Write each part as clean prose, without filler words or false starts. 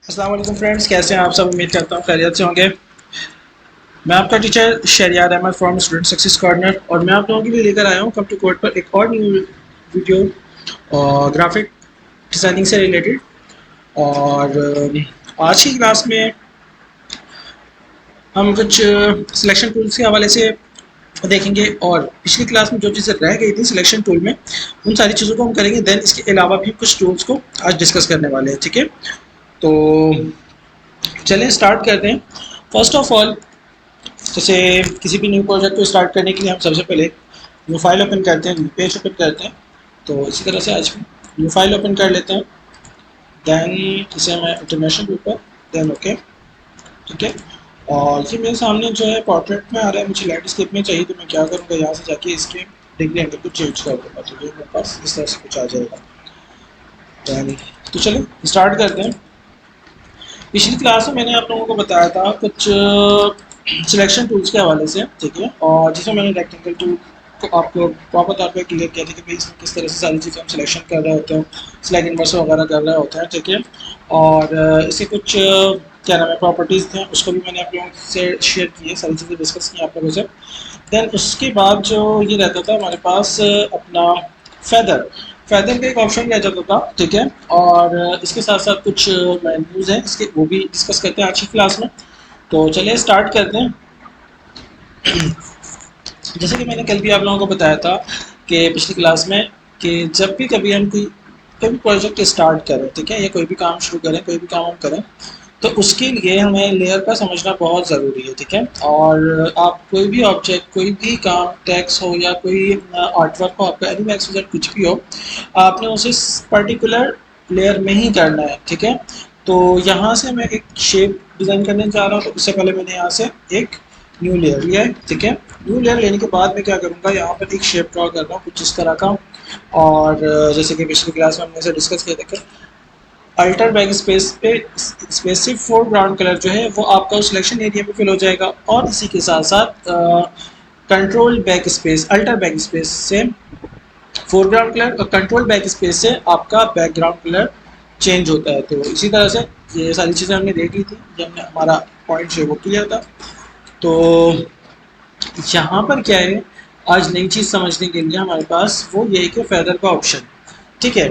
अस्सलाम वालेकुम फ्रेंड्स, कैसे हैं आप सब। उम्मीद करता हूँ खैरियत से होंगे। मैं आपका teacher Shariyar Ahmed from Student Success Corner और मैं आप लोगों के लिए लेकर आया हूँ कम टू कोड पर एक और न्यू वीडियो और ग्राफिक डिज़ाइनिंग से रिलेटेड। और आज की क्लास में हम कुछ सिलेक्शन टूल्स के हवाले से देखेंगे और पिछली क्लास में जो चीज़ें रह गई थी सिलेक्शन टूल में उन सारी चीज़ों को हम करेंगे। देन इसके अलावा भी कुछ टूल्स को आज डिस्कस करने वाले हैं। ठीक है, तो चलें स्टार्ट करते हैं। फर्स्ट ऑफ ऑल, जैसे किसी भी न्यू प्रोजेक्ट को स्टार्ट करने के लिए हम सबसे पहले न्यू फाइल ओपन करते हैं, न्यू पेज ओपन करते हैं। तो इसी तरह से आज न्यू फाइल ओपन कर लेते हैं। दैन इसे मैं इंटरनेशनल पेपर, दैन ओके। ठीक है, और ये मेरे सामने जो है पोर्ट्रेट में आ रहा है, मुझे लैंडस्केप में चाहिए। तो मैं क्या करूँगा, यहाँ से जाके इसके डिग्री एंगल को चेंज कर दूँगा, तो ये मेरे पास इस तरह से कुछ आ जाएगा। दैन तो चलिए स्टार्ट करते हैं। पिछली क्लास में मैंने आप लोगों को बताया था कुछ सिलेक्शन टूल्स के हवाले से। ठीक है, और जिसमें मैंने रेक्टेंगल टूल को आपको प्रॉपर तौर पे क्लियर किया था कि भाई इसमें किस तरह से सारी चीज़ें हम सिलेक्शन कर रहे होते हैं, सिलेक्ट इन्वर्स वगैरह कर रहे होते हैं। ठीक है, और इसके कुछ क्या नाम है प्रॉपर्टीज़ थे, उसको भी मैंने आप लोगों से शेयर किए, सारी चीज़ें डिस्कस की आप लोगों से। दैन उसके बाद जो ये रहता था हमारे पास अपना फेदर फेदर का एक ऑप्शन रह जाता था। ठीक है, और इसके साथ साथ कुछ मेन्यूज़ हैं, इसके वो भी डिस्कस करते हैं आज की क्लास में। तो चलिए स्टार्ट करते हैं। जैसे कि मैंने कल भी आप लोगों को बताया था कि पिछली क्लास में कि जब भी कभी हम कोई प्रोजेक्ट स्टार्ट करें, ठीक है, या कोई भी काम शुरू करें, कोई भी काम हम करें, तो उसके लिए हमें लेयर का समझना बहुत ज़रूरी है। ठीक है, और आप कोई भी ऑब्जेक्ट, कोई भी काम, टेक्स्ट हो या कोई आर्ट वर्क हो, आपका एनिमेक्स वगैरह कुछ भी हो, आपने उसे पर्टिकुलर लेयर में ही करना है। ठीक है, तो यहाँ से मैं एक शेप डिज़ाइन करने जा रहा हूँ, तो उससे पहले मैंने यहाँ से एक न्यू लेयर लिया है। ठीक है, न्यू लेयर लेने के बाद मैं क्या करूँगा, यहाँ पर एक शेप ड्रॉ कर रहा हूँ कुछ इस तरह का। और जैसे कि पिछली क्लास में हमने इसे डिस्कस किया था कि अल्टर बैक स्पेस पे स्पेसिफिक फोरग्राउंड कलर जो है वो आपका उस सिलेक्शन एरिया में फिल हो जाएगा, और इसी के साथ साथ control back space, alter back space से फोरग्राउंड कलर और कंट्रोल बैक स्पेस से आपका बैकग्राउंड कलर चेंज होता है। तो इसी तरह से ये सारी चीज़ें हमने देख ली थी जब हमने हमारा पॉइंट जो है वो क्लियर था। तो यहाँ पर क्या है, आज नई चीज़ समझने के लिए हमारे पास वो ये है कि फेदर का ऑप्शन। ठीक है,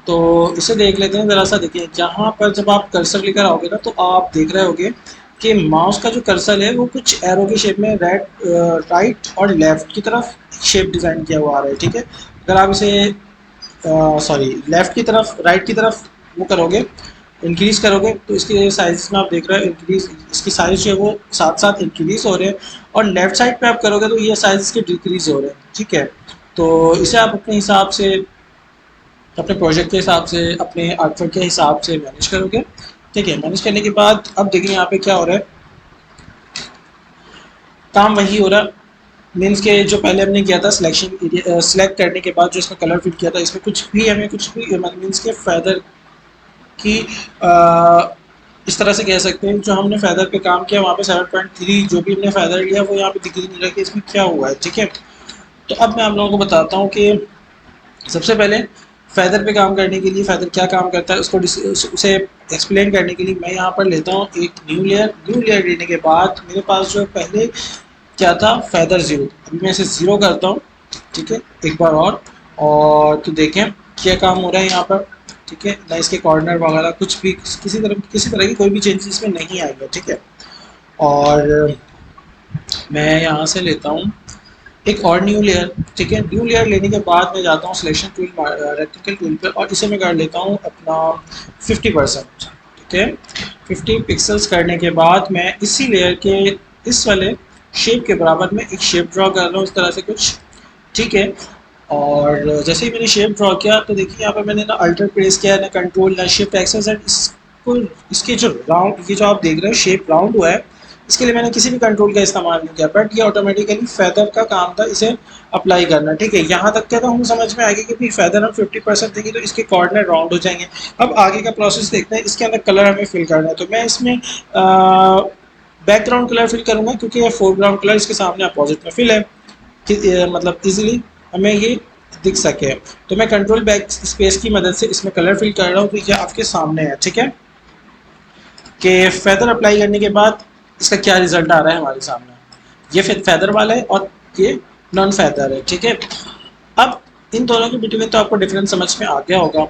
तो इसे देख लेते हैं ज़रा सा। देखिए, जहाँ पर जब आप कर्सर लेकर आओगे ना, तो आप देख रहे होगे कि माउस का जो कर्सर है वो कुछ एरो के शेप में राइट और लेफ्ट की तरफ शेप डिज़ाइन किया हुआ आ रहा है। ठीक है, अगर आप इसे सॉरी लेफ्ट की तरफ, राइट की तरफ वो करोगे, इंक्रीज करोगे, तो इसके साइज में आप देख रहे हो इंक्रीज, इसकी साइज जो है वो साथ साथ इंक्रीज हो रहे हैं। और लेफ्ट साइड पे आप करोगे तो ये साइज इसके डिक्रीज हो रहे हैं। ठीक है, तो इसे आप अपने हिसाब से, अपने प्रोजेक्ट के हिसाब से, अपने आर्टवर्क के हिसाब से मैनेज करोगे। ठीक है, मैनेज करने के बाद अब देखिए यहाँ पे क्या हो रहा है, काम वही हो रहा है। मीन्स के जो पहले हमने किया था सिलेक्शन एरिया, सिलेक्ट करने के बाद जो इसमें कलर फिट किया था, इसमें कुछ भी हमें कुछ भी मीन्स के फेदर की इस तरह से कह सकते हैं, जो हमने फेदर पे काम किया वहाँ पे 7.3 जो भी हमने फेदर लिया वो यहाँ पे दिख ही नहीं रहा कि इसमें क्या हुआ है। ठीक है, तो अब मैं आप लोगों को बताता हूँ कि सबसे पहले फेदर पे काम करने के लिए फेदर क्या काम करता है उसको उसे एक्सप्लेन करने के लिए मैं यहाँ पर लेता हूँ एक न्यू लेयर। न्यू लेयर लेने के बाद मेरे पास जो पहले क्या था, फेदर ज़ीरो, अभी मैं इसे ज़ीरो करता हूँ। ठीक है, एक बार और तो देखें क्या काम हो रहा है यहाँ पर। ठीक है, ना इसके कॉर्नर वगैरह कुछ भी किसी तरह की कोई भी चेंजेस इसमें नहीं आएगा। ठीक है, और मैं यहाँ से लेता हूँ एक और न्यू लेयर। ठीक है, न्यू लेयर लेने के बाद मैं जाता हूँ सिलेक्शन टूल, रेक्टेंगल टूल पे, और इसे मैं कर लेता हूँ अपना 50%। ठीक है, 50 पिक्सल्स करने के बाद मैं इसी लेयर के इस वाले शेप के बराबर में एक शेप ड्रॉ कर रहा हूँ इस तरह से कुछ। ठीक है, और जैसे ही मैंने शेप ड्रॉ किया तो देखिए यहाँ पर मैंने ना अल्टर प्रेस किया है, ना कंट्रोल, ना शिफ्ट एक्सेस एंड इसको, इसके जो राउंड, ये जो आप देख रहे हो शेप राउंड हुआ है, इसके लिए मैंने किसी भी कंट्रोल का इस्तेमाल नहीं किया, बट ये ऑटोमेटिकली फेदर का काम था इसे अप्लाई करना। ठीक है, यहाँ तक क्या तो हमें समझ में आ गया कि भाई फेदर हम 50% देंगे तो इसके कॉर्नर राउंड हो जाएंगे। अब आगे का प्रोसेस देखते हैं, इसके अंदर कलर हमें फिल करना है। तो मैं इसमें बैकग्राउंड कलर फिल करूँगा क्योंकि ये फोरग्राउंड कलर इसके सामने अपोजिट में फिल है कि मतलब इजीली हमें ये दिख सके। तो मैं कंट्रोल बैक स्पेस की मदद से इसमें कलर फिल कर रहा हूँ, तो ये आपके सामने है। ठीक है, कि फेदर अप्लाई करने के बाद इसका क्या रिजल्ट आ रहा है हमारे सामने। ये फिर फेदर वाला है और ये नॉन फेदर है, ठीक है। अब इन दोनों के बिटवीन तो आपको डिफरेंस समझ में आ गया होगा।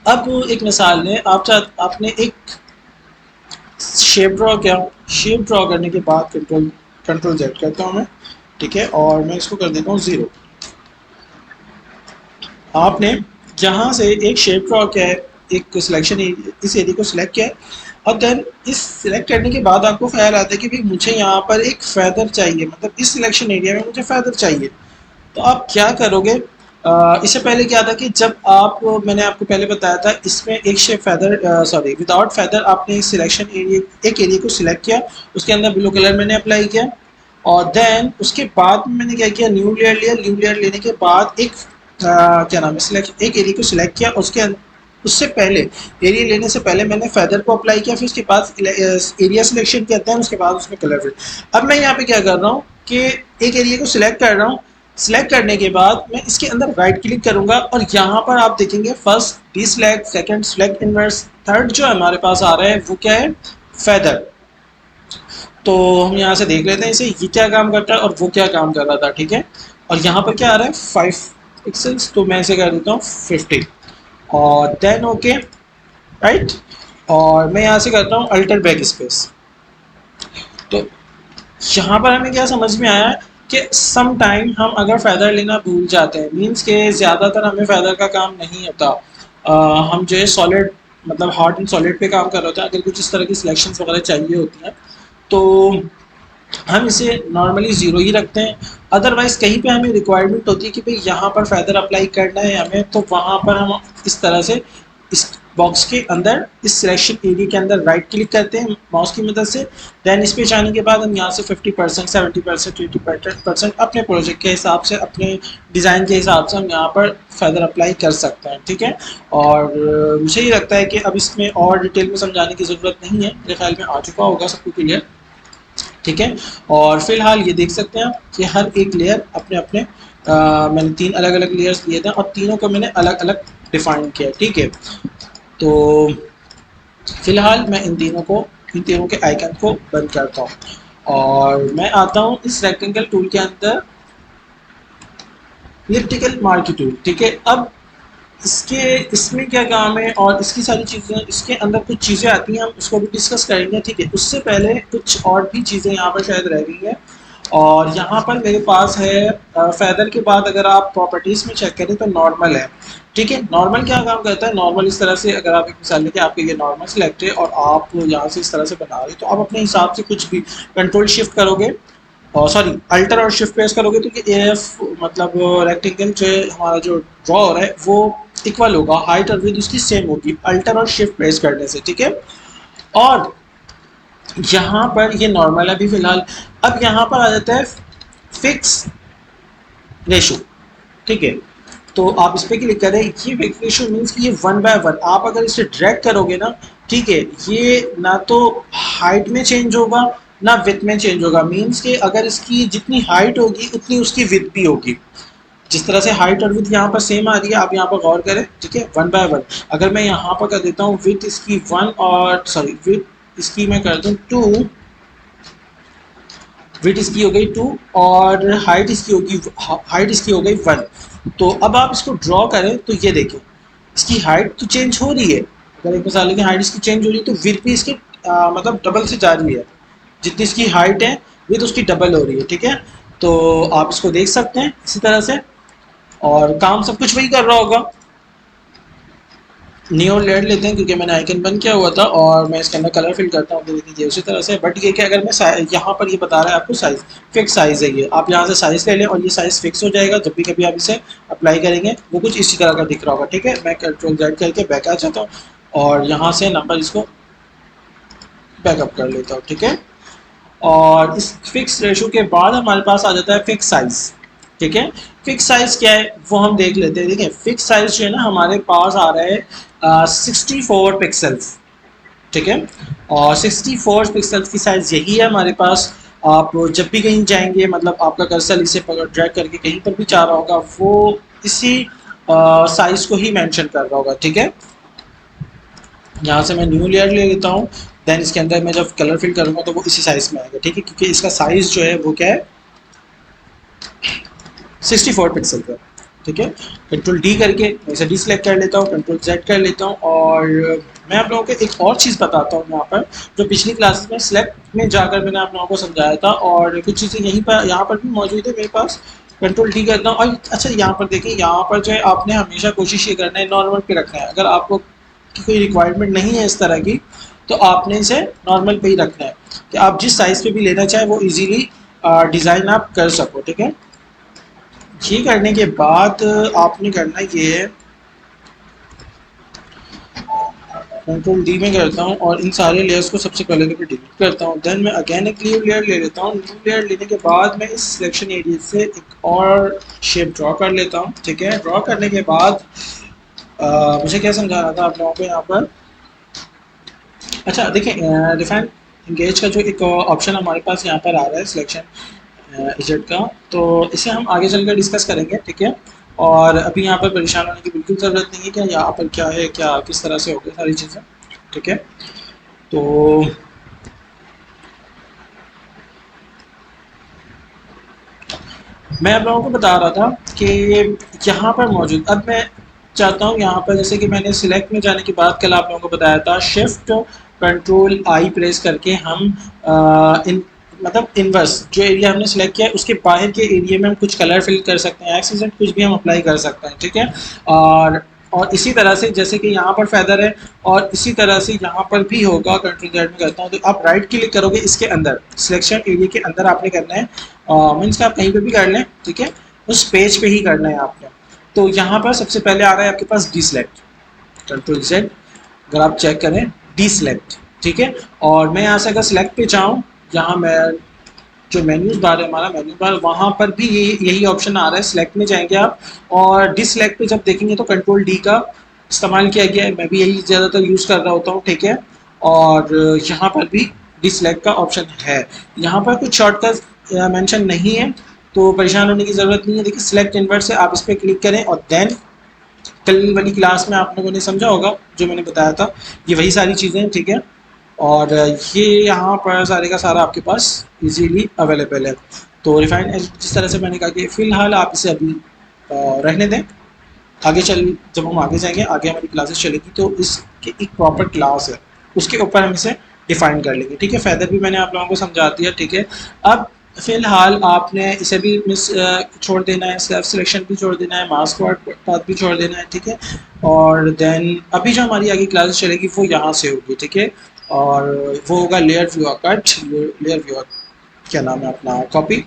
अब एक मिसाल ने आपने एक शेप ड्रॉ किया। शेप ड्रॉ करने के बाद कंट्रोल जेड करता हूँ मैं, ठीक है, और मैं इसको कर देता हूँ 0। आपने जहाँ से एक शेप ड्रॉ किया है, एक सिलेक्शन इस एरिया को सिलेक्ट किया है, और देन इस सिलेक्ट करने के बाद आपको ख्याल आता है कि भाई मुझे यहाँ पर एक फैदर चाहिए, मतलब इस सिलेक्शन एरिया में मुझे फैदर चाहिए। तो आप क्या करोगे, इससे पहले क्या था कि जब आप, मैंने आपको पहले बताया था, इसमें एक shape feather sorry without feather आपने सिलेक्शन एरिया एक एरिया को सिलेक्ट किया, उसके अंदर ब्लू कलर मैंने अप्लाई किया, और देन उसके बाद मैंने क्या किया, न्यू लेयर लिया। न्यू लेयर लेने के बाद एक क्या नाम है, सिलेक्ट एक एरिया को सिलेक्ट किया, उससे पहले एरिया लेने से पहले मैंने फैदर को अप्लाई किया, फिर उसके बाद एरिया सिलेक्शन करते हैं, उसके बाद उसमें कलर फिल। अब मैं यहाँ पे क्या कर रहा हूँ कि एक एरिया को सिलेक्ट कर रहा हूँ। सिलेक्ट करने के बाद मैं इसके अंदर राइट क्लिक करूंगा, और यहाँ पर आप देखेंगे first D select, second select inverse, third जो हमारे पास आ रहा है वो क्या है, फैदर। तो हम यहाँ से देख लेते हैं इसे, ये क्या काम करता है और वो क्या काम कर रहा था, ठीक है। और यहाँ पर क्या आ रहा है 5 पिक्सल्स, तो मैं इसे कर देता हूँ 50, और देन ओके, राइट। और मैं यहाँ से करता हूँ अल्टर बैक स्पेस। तो यहाँ पर हमें क्या समझ में आया कि सम टाइम हम अगर फ़ायदा लेना भूल जाते हैं, मीन्स के ज़्यादातर हमें फ़ायदा का काम नहीं होता। हम जो है सॉलिड, मतलब हार्ड एंड सॉलिड पे काम कर रहे होते हैं, अगर कुछ इस तरह की सिलेक्शंस वगैरह चाहिए होती हैं तो हम इसे नॉर्मली ज़ीरो ही रखते हैं। अदरवाइज़ कहीं पे हमें रिक्वायरमेंट होती है कि भाई यहाँ पर फैदर अप्लाई करना है हमें, तो वहाँ पर हम इस तरह से इस बॉक्स के अंदर इस सिलेक्शन एरिया के अंदर राइट क्लिक करते हैं माउस की मदद से। देन इस पे जाने के बाद हम यहाँ से 50%, 70%, 80% अपने प्रोजेक्ट के हिसाब से, अपने डिज़ाइन के हिसाब से हम यहाँ पर फैदर अप्लाई कर सकते हैं, ठीक है। और मुझे ये लगता है कि अब इसमें और डिटेल में समझाने की ज़रूरत नहीं है, मेरे ख्याल में आ चुका होगा सबको क्लियर, ठीक है। और फिलहाल ये देख सकते हैं कि हर एक लेयर अपने अपने मैंने 3 अलग अलग लेयर्स लिए थे, और तीनों को मैंने अलग अलग डिफाइन किया, ठीक है। तो फिलहाल मैं इन तीनों के आइकन को बंद करता हूँ, और मैं आता हूँ इस रेक्टेंगल टूल के अंदर, इलिप्टिकल मार्की टूल, ठीक है। अब इसमें क्या काम है और इसकी सारी चीज़ें, इसके अंदर कुछ चीज़ें आती हैं, हम उसको भी डिस्कस करेंगे, ठीक है। उससे पहले कुछ और भी चीज़ें यहाँ पर शायद रह गई हैं, और यहाँ पर मेरे पास है फैदर के बाद अगर आप प्रॉपर्टीज़ में चेक करें तो नॉर्मल है, ठीक है। नॉर्मल क्या काम करता है, नॉर्मल इस तरह से, अगर आप एक मिसाल लें कि आपके ये नॉर्मल सिलेक्ट है और आप यहाँ से इस तरह से बना रहे, तो आप अपने हिसाब से कुछ भी कंट्रोल शिफ्ट करोगे, और सॉरी अल्टर और शिफ्ट प्रेस करोगे, तो कि एफ मतलब रेक्टेंगल जो है हमारा जो ड्रॉ हो रहा है वो इक्वल होगा, हाइट और विड्थ उसकी सेम होगी अल्टर और शिफ्ट प्रेस करने से, ठीक है। और यहाँ पर ये नॉर्मल है अभी फिलहाल। अब यहाँ पर आ जाता है फिक्स रेशो, ठीक है। तो आप इस पर क्लिक करें, ये फिक्स रेशो मीन्स कि ये 1/1, आप अगर इसे ड्रैग करोगे ना, ठीक है, ये ना तो हाइट में चेंज होगा ना विथ में चेंज होगा, मीन्स कि अगर इसकी जितनी हाइट होगी उतनी उसकी विथ भी होगी। जिस तरह से हाइट और विथ यहाँ पर सेम आ रही है, आप यहाँ पर गौर करें, ठीक है, 1/1। अगर मैं यहाँ पर कर देता हूँ विथ इसकी 1, और सॉरी विथ इसकी मैं कर दूँ 2, विथ इसकी हो गई 2, और हाइट इसकी हो गई 1। तो अब आप इसको ड्रॉ करें तो ये देखें, इसकी हाइट तो चेंज हो रही है, अगर एक मिसाल की हाइट इसकी चेंज हो रही है तो विथ भी इसकी मतलब डबल से जा रही है, जितनी इसकी हाइट है विथ उसकी डबल हो रही है, ठीक है। तो आप इसको देख सकते हैं इसी तरह से, और काम सब कुछ वही कर रहा होगा। न्यू लेयर लेते हैं क्योंकि मैंने आइकन बंद किया हुआ था, और मैं इसके अंदर कलर फिल करता हूँ, तो देखिए उसी तरह से। बट ये कि अगर मैं यहाँ पर ये बता रहा है आपको साइज़, फिक्स साइज़ है ये, आप यहाँ से साइज़ ले लें और ये साइज़ फिक्स हो जाएगा। जब भी कभी आप इसे अप्लाई करेंगे वो कुछ इसी तरह का दिख रहा होगा, ठीक है। मैं कंट्रोल जेड करके बैक आ जाता हूँ, और यहाँ से नंबर इसको बैकअप कर लेता हूँ, ठीक है। और इस फिक्स रेशो के बाद हमारे पास आ जाता है फिक्स साइज़, ठीक है। फिक्स साइज़ क्या है वो हम देख लेते हैं। देखिए फिक्स साइज़ जो है ना हमारे पास आ रहा है 64 पिक्सल्स, ठीक है। और 64 पिक्सल्स की साइज़ यही है हमारे पास। आप जब भी कहीं जाएंगे, मतलब आपका कर्सर इसे पकड़ ड्रैग करके कहीं पर भी जा रहा होगा, वो इसी साइज़ को ही मेंशन कर रहा होगा, ठीक है। यहाँ से मैं न्यू लेयर ले लेता हूँ, देन इसके अंदर मैं जब कलर फिल करूँगा तो वो इसी साइज़ में आएगा, ठीक है, क्योंकि इसका साइज़ जो है वो क्या है 64 पिक्सल का, ठीक है। कंट्रोल डी करके मैं इसे डी सेलेक्ट कर लेता हूँ, कंट्रोल जेड कर लेता हूँ, और मैं आप लोगों को एक और चीज़ बताता हूँ यहाँ पर, जो पिछली क्लासेस में सिलेक्ट में जाकर मैंने आप लोगों को समझाया था, और कुछ चीज़ें यहीं पर यहाँ पर भी मौजूद है मेरे पास। कंट्रोल डी करता हूँ, और अच्छा यहाँ पर देखिए, यहाँ पर जो है आपने हमेशा कोशिश ये करना है नॉर्मल पे रखना है। अगर आपको की कोई रिक्वायरमेंट नहीं है इस तरह की, तो आपने इसे नॉर्मल पे ही रखना है, कि आप जिस साइज़ पे भी लेना चाहें वो इजीली डिज़ाइन आप कर सको, ठीक है। ये करने के बाद आपने करना ये है, कंट्रोल डी में करता हूँ और इन सारे लेयर्स को सबसे पहले तो डिलीट करता हूँ। देन मैं अगेन एक न्यू लेयर ले लेता हूँ। न्यू लेयर लेने के बाद मैं इस सिलेक्शन एरिया से एक और शेप ड्रॉ कर लेता हूँ, ठीक है। ड्रॉ करने के बाद मुझे क्या समझा रहा था आप लोगों को यहाँ पर, अच्छा देखिए, डिफाइन इंगेज का जो एक ऑप्शन हमारे पास यहाँ पर आ रहा है सिलेक्शन इजेट का, तो इसे हम आगे चलकर डिस्कस करेंगे, ठीक है। और अभी यहाँ पर परेशान होने की बिल्कुल ज़रूरत नहीं है, क्या यहाँ पर क्या है, क्या किस तरह से होगी सारी चीज़ें, ठीक है। तो मैं आप लोगों को बता रहा था कि यहाँ पर मौजूद, अब मैं चाहता हूँ यहाँ पर, जैसे कि मैंने सिलेक्ट में जाने के बाद कल आप लोगों को बताया था, शिफ्ट कंट्रोल आई प्रेस करके हम इन मतलब इनवर्स जो एरिया हमने सेलेक्ट किया है उसके बाहर के एरिया में हम कुछ कलर फिल कर सकते हैं, एक्सीजेंट कुछ भी हम अप्लाई कर सकते हैं, ठीक है। और इसी तरह से जैसे कि यहाँ पर फैदर है, और इसी तरह से यहाँ पर भी होगा। कंट्रोल जेड में करता हूँ तो आप राइट क्लिक करोगे, इसके अंदर सिलेक्शन एरिया के अंदर आपने करना है, मीन्स का आप कहीं पे भी कर लें, ठीक है, उस पेज पे ही करना है आपने। तो यहाँ पर सबसे पहले आ रहा है आपके पास डी सेलेक्ट, कंट्रोल जेड, अगर आप चेक करें डी सेलेक्ट, ठीक है। और मैं यहाँ से अगर सिलेक्ट पे जाऊँ, यहाँ मैं जो मेन्यूज बार है हमारा मेन्यू बार, वहाँ पर भी यही ऑप्शन आ रहा है। सिलेक्ट में जाएंगे आप, और डिसलेक्ट पे जब देखेंगे तो कंट्रोल डी का इस्तेमाल किया गया है, मैं भी यही ज़्यादातर यूज़ कर रहा होता हूँ, ठीक है। और यहाँ पर भी डिसलेक्ट का ऑप्शन है। यहाँ पर कुछ शॉर्टकट मेंशन नहीं है, तो परेशान होने की ज़रूरत नहीं है। देखिए सिलेक्ट इन्वर्ट से आप इस पर क्लिक करें, और देन कल वाली क्लास में आप लोगों ने समझा होगा जो मैंने बताया था, ये वही सारी चीज़ें हैं, ठीक है। और ये यहाँ पर सारे का सारा आपके पास इजीली अवेलेबल है। तो रिफाइंड जिस तरह से मैंने कहा कि फ़िलहाल आप इसे अभी रहने दें। आगे चल जब हम आगे जाएंगे, आगे हमारी क्लासेस चलेगी, तो इसकी एक प्रॉपर क्लास है, उसके ऊपर हम इसे डिफाइन कर लेंगे, ठीक है। फ़ायदा भी मैंने आप लोगों को समझा दिया, ठीक है। अब फ़िलहाल आपने इसे भी मिस छोड़ देना है, सेल्फ सिलेक्शन भी छोड़ देना है, मास्क वार्ड पाथ भी छोड़ देना है, ठीक है। और देन अभी जो हमारी आगे क्लासेस चलेगी वो यहाँ से होगी, ठीक है। और वो होगा layer view cut, layer view, क्या नाम है अपना, कॉपी,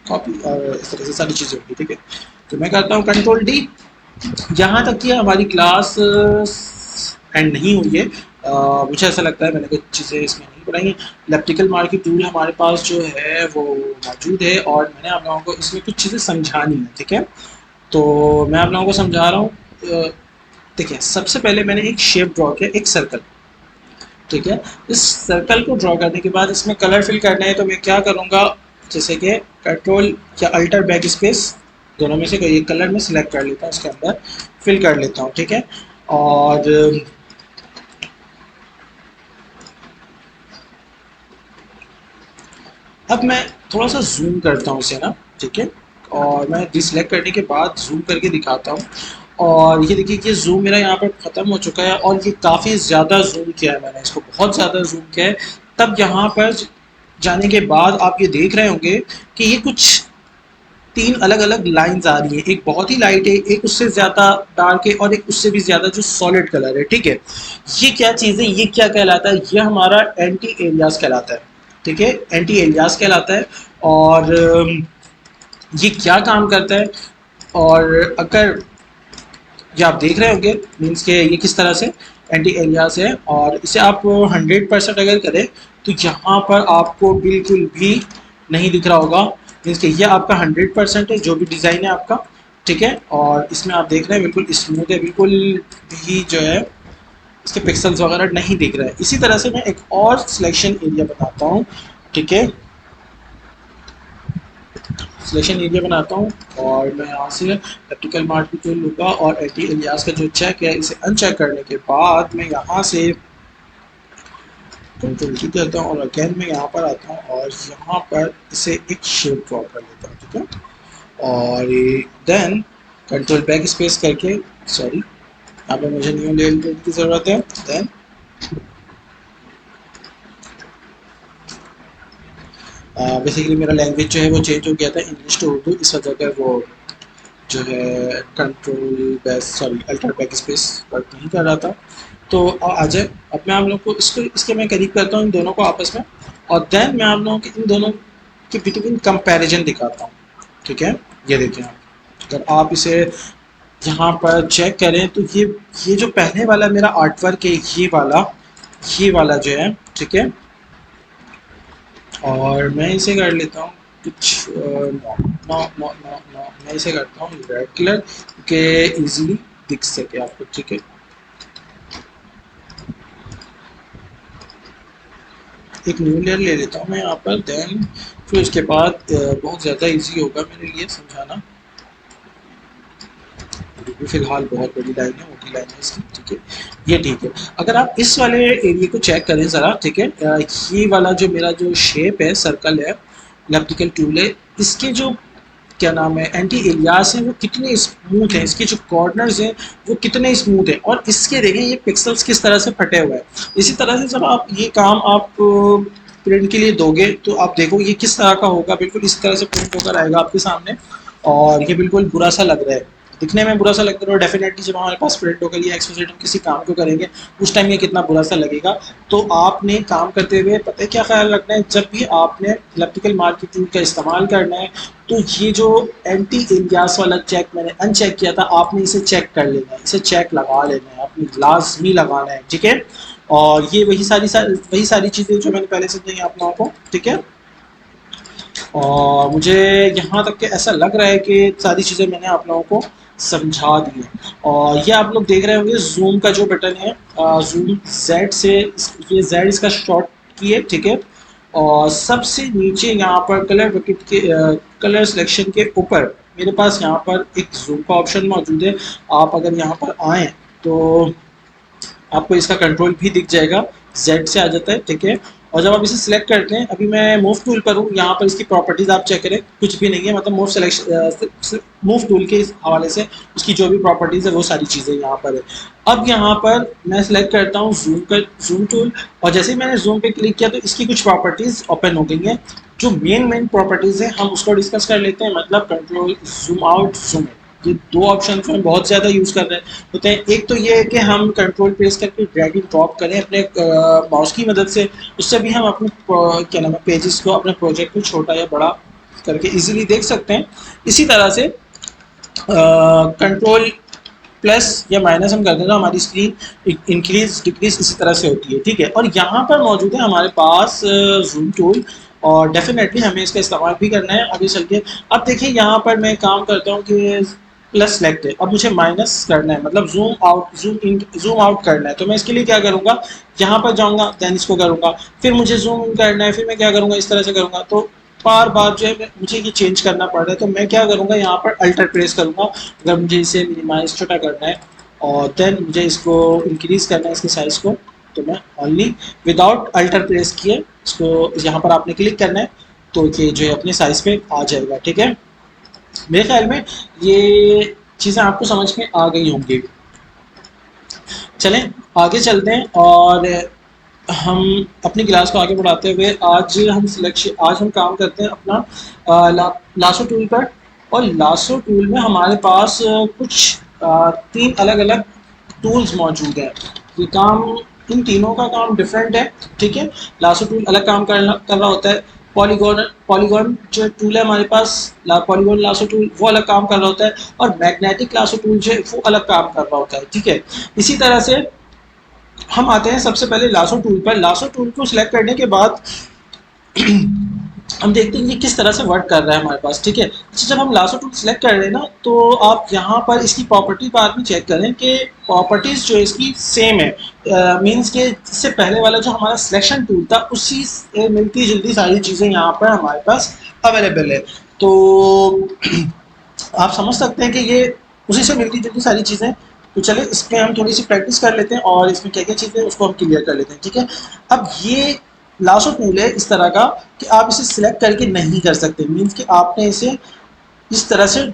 कॉपी, और इस तरह से सारी चीज़ें होगी, ठीक है। तो मैं करता हूँ कंट्रोल डी। यहाँ तक कि हमारी क्लास एंड नहीं हुई है, मुझे ऐसा लगता है मैंने कुछ चीज़ें इसमें नहीं पढ़ाई। इलेक्ट्रिकल मार्केट टूल हमारे पास जो है वो मौजूद है, और मैंने आप लोगों को इसमें कुछ चीज़ें समझानी है, ठीक है। तो मैं आप लोगों को समझा रहा हूँ। देखिए सबसे पहले मैंने एक शेप ड्रॉ किया, एक सर्कल, ठीक है। इस सर्कल को ड्रॉ करने के बाद इसमें कलर फिल करना है, तो मैं क्या करूँगा, जैसे कि कंट्रोल या अल्टर बैक स्पेस, दोनों में से कोई एक कलर में सिलेक्ट कर लेता हूँ, इसके अंदर फिल कर लेता हूँ, ठीक है। और अब मैं थोड़ा सा जूम करता हूँ इसे ना, ठीक है। और मैं डिसलेक्ट करने के बाद जूम करके दिखाता हूँ, और ये देखिए कि जूम मेरा यहाँ पर ख़त्म हो चुका है, और ये काफ़ी ज़्यादा जूम किया है मैंने, इसको बहुत ज़्यादा जूम किया है। तब यहाँ पर जाने के बाद आप ये देख रहे होंगे कि ये कुछ तीन अलग अलग लाइंस आ रही है, एक बहुत ही लाइट है, एक उससे ज़्यादा डार्क है, और एक उससे भी ज़्यादा जो सॉलिड कलर है, ठीक है। ये क्या चीज़ है, ये क्या कहलाता है, ये हमारा एंटी एलियास कहलाता है, ठीक है, एंटी एलियास कहलाता है। और ये क्या काम करता है, और अगर ये आप देख रहे होंगे मीन्स के ये किस तरह से एंटी एलियास है, और इसे आप 100% अगर करें तो यहाँ पर आपको बिल्कुल भी नहीं दिख रहा होगा, मीन्स के ये आपका 100% है जो भी डिज़ाइन है आपका, ठीक है। और इसमें आप देख रहे हैं बिल्कुल स्मूथ है, बिल्कुल भी जो है इसके पिक्सल्स वगैरह नहीं दिख रहा है। इसी तरह से मैं एक और सिलेक्शन एरिया बनाता हूँ, ठीक है, सिलेक्शन एरिया बनाता हूँ, और मैं यहाँ से प्रैक्टिकल मार्क भी लूँगा, और एंटी एलियास का जो चेक है इसे अनचेक करने के बाद मैं यहाँ से कंट्रोल की करता हूँ और अगेन मैं यहाँ पर आता हूँ और यहाँ पर इसे एक शेप ड्रॉ कर लेता हूँ, ठीक है। और देन कंट्रोल बैक स्पेस करके, सॉरी यहाँ पर मुझे न्यू लेयर देने की ज़रूरत है। देन बेसिकली मेरा लैंग्वेज जो है वो चेंज हो गया था इंग्लिश टू उर्दू, इस वजह का वो जो है control back sorry alter back space work नहीं कर रहा था। तो आ जाए, अब मैं आप लोगों को इसको इसके मैं करीब करता हूँ इन दोनों को आपस में, और देन मैं आप लोगों के इन दोनों के बिटवीन कंपैरिजन दिखाता हूँ, ठीक है। ये देखिए आप, अगर आप इसे यहाँ पर चेक करें तो ये जो पहले वाला मेरा आर्ट वर्क है, ये वाला जो है, ठीक है। और मैं इसे कर लेता हूँ कुछ no no no no no, मैं इसे करता हूँ रेड कलर के इजीली दिख सके आपको, ठीक है। एक न्यू लेयर ले लेता हूँ मैं यहाँ पर, देन फिर उसके बाद बहुत ज़्यादा इजी होगा मेरे लिए समझाना। क्योंकि फिलहाल बहुत बड़ी लाइन है, मोटी लाइन है इसकी, ठीक है। ये ठीक है। अगर आप इस वाले एरिया को चेक करें ज़रा, ठीक है, ये वाला जो मेरा जो शेप है, सर्कल है, इलेप्टिकल टूल है, इसके जो क्या नाम है एंटी एलियास हैं वो कितने स्मूथ हैं, इसके जो कॉर्नर्स हैं वो कितने स्मूथ हैं, और इसके देखें ये पिक्सल्स किस तरह से फटे हुए हैं। इसी तरह से जब आप ये काम आप प्रिंट के लिए दोगे तो आप देखो ये किस तरह का होगा, बिल्कुल इस तरह से प्रिंट होकर आएगा आपके सामने, और ये बिल्कुल बुरा सा लग रहा है, दिखने में बुरा सा लगता है, और डेफिनेटली जब हमारे पास प्रिंट होकर ये एक्सपोजिट हम किसी काम को करेंगे उस टाइम ये कितना बुरा सा लगेगा। तो आपने काम करते हुए पता है क्या ख्याल रखना है, जब भी आपने इलेक्ट्रिकल मार्किंग टूल का इस्तेमाल करना है तो ये जो एंटी एलियास वाला चेक मैंने अनचेक किया था, आपने इसे चेक कर लेना है, इसे चेक लगा लेना है, आपने लाजमी लगाना है, ठीक है। और ये वही सारी चीज़ें जो मैंने पहले समझाई आप लोगों को, ठीक है। और मुझे यहाँ तक के ऐसा लग रहा है कि सारी चीज़ें मैंने आप लोगों को समझा दी हैं। और ये आप लोग देख रहे होंगे जूम का जो बटन है, जूम जेड से, ये जेड इसका शॉर्ट की है, ठीक है। और सबसे नीचे यहाँ पर कलर बकेट के कलर सिलेक्शन के ऊपर मेरे पास यहाँ पर एक जूम का ऑप्शन मौजूद है। आप अगर यहाँ पर आएँ तो आपको इसका कंट्रोल भी दिख जाएगा, जेड से आ जाता है, ठीक है। और जब आप इसे सिलेक्ट करते हैं, अभी मैं मूव टूल पर हूँ, यहाँ पर इसकी प्रॉपर्टीज़ आप चेक करें, कुछ भी नहीं है, मतलब मूव टूल के इस हवाले से उसकी जो भी प्रॉपर्टीज़ है वो सारी चीज़ें यहाँ पर है। अब यहाँ पर मैं सिलेक्ट करता हूँ जूम टूल, और जैसे ही मैंने जूम पे क्लिक किया तो इसकी कुछ प्रॉपर्टीज़ ओपन हो गई हैं। जो मेन प्रॉपर्टीज़ है हम उसको डिस्कस कर लेते हैं, मतलब control, zoom out, zoom in, ये दो ऑप्शन को हम बहुत ज़्यादा यूज़ कर रहे होते हैं। एक तो ये है कि हम कंट्रोल प्रेस करके ड्रैग एंड ड्रॉप करें अपने माउस की मदद से, उससे भी हम अपने क्या नाम है पेजेस को, अपने प्रोजेक्ट को छोटा या बड़ा करके इजीली देख सकते हैं। इसी तरह से कंट्रोल प्लस या माइनस हम करते हैं तो हमारी स्क्रीन इंक्रीज डिक्रीज इसी तरह से होती है, ठीक है। और यहाँ पर मौजूद है हमारे पास जूम टूल, और डेफिनेटली हमें इसका इस्तेमाल भी करना है आगे चल के। अब देखिए यहाँ पर मैं काम करता हूँ कि प्लस सेलेक्ट है, अब मुझे माइनस करना है, मतलब जूम आउट करना है, तो मैं इसके लिए क्या करूँगा, यहाँ पर जाऊँगा, दैन इसको करूँगा, फिर मुझे जूम इन करना है, फिर मैं क्या करूँगा, इस तरह से करूँगा, तो बार बार जो है मुझे ये चेंज करना पड़ रहा है। तो मैं क्या करूँगा, यहाँ पर अल्टर प्रेस करूँगा अगर मुझे इसे मिनिमाइज छोटा करना है, और देन मुझे इसको इंक्रीज करना है इसके साइज़ को, तो मैं ओनली विदाउट अल्टर प्रेस किए इसको यहाँ पर आपने क्लिक करना है, तो ये जो है अपने साइज़ पे आ जाएगा, ठीक है। मेरे ख्याल में ये चीज़ें आपको समझ में आ गई होंगी। चलें आगे चलते हैं, और हम अपनी क्लास को आगे बढ़ाते हुए आज हम काम करते हैं अपना लासो टूल पर। और लासो टूल में हमारे पास कुछ 3 अलग-अलग टूल्स मौजूद हैं। ये काम, इन तीनों का काम डिफरेंट है, ठीक है। लासो टूल अलग काम कर रहा होता है, पॉलीगॉन पॉलीगॉन जो टूल है हमारे पास, पॉलीगॉन लासो टूल वो अलग काम कर रहा होता है, और मैग्नेटिक लासो टूल जो है वो अलग काम कर रहा होता है, ठीक है। इसी तरह से हम आते हैं सबसे पहले लासो टूल पर। लासो टूल को सिलेक्ट करने के बाद हम देखते हैं कि किस तरह से वर्क कर रहा है हमारे पास, ठीक है। अच्छा, जब हम लासो टूल सेलेक्ट कर रहे हैं ना, तो आप यहाँ पर इसकी प्रॉपर्टी बार में चेक करें कि प्रॉपर्टीज़ जो है इसकी सेम है, मींस के इससे पहले वाला जो हमारा सिलेक्शन टूल था उसी से मिलती जुलती सारी चीज़ें यहाँ पर हमारे पास अवेलेबल है। तो आप समझ सकते हैं कि ये उसी से मिलती जुलती सारी चीज़ें तो चलिए इसमें हम थोड़ी सी प्रैक्टिस कर लेते हैं और इसमें क्या क्या चीज़ें हैं उसको हम क्लियर कर लेते हैं, ठीक है। अब ये लासो टूल है इस तरह का कि आप इसे सिलेक्ट करके नहीं कर सकते, मीन्स कि आपने इसे इस तरह से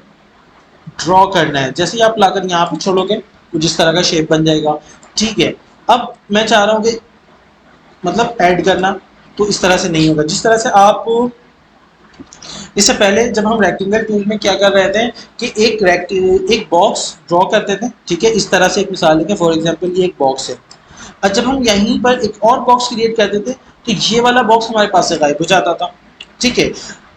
ड्रॉ करना है, जैसे ही आप लाकर यहाँ पे छोड़ोगे कुछ इस तरह का शेप बन जाएगा, ठीक है। अब मैं चाह रहा हूँ कि मतलब ऐड करना, तो इस तरह से नहीं होगा। जिस तरह से आप इससे पहले जब हम रेक्टेंगल टूल में क्या कर रहे थे कि एक बॉक्स ड्रॉ करते थे, ठीक है। इस तरह से एक मिसाल है, फॉर एग्जांपल ये एक बॉक्स है, और जब हम यहीं पर एक और बॉक्स क्रिएट करते थे तो ये वाला बॉक्स हमारे पास से गायब हो जाता था, ठीक है।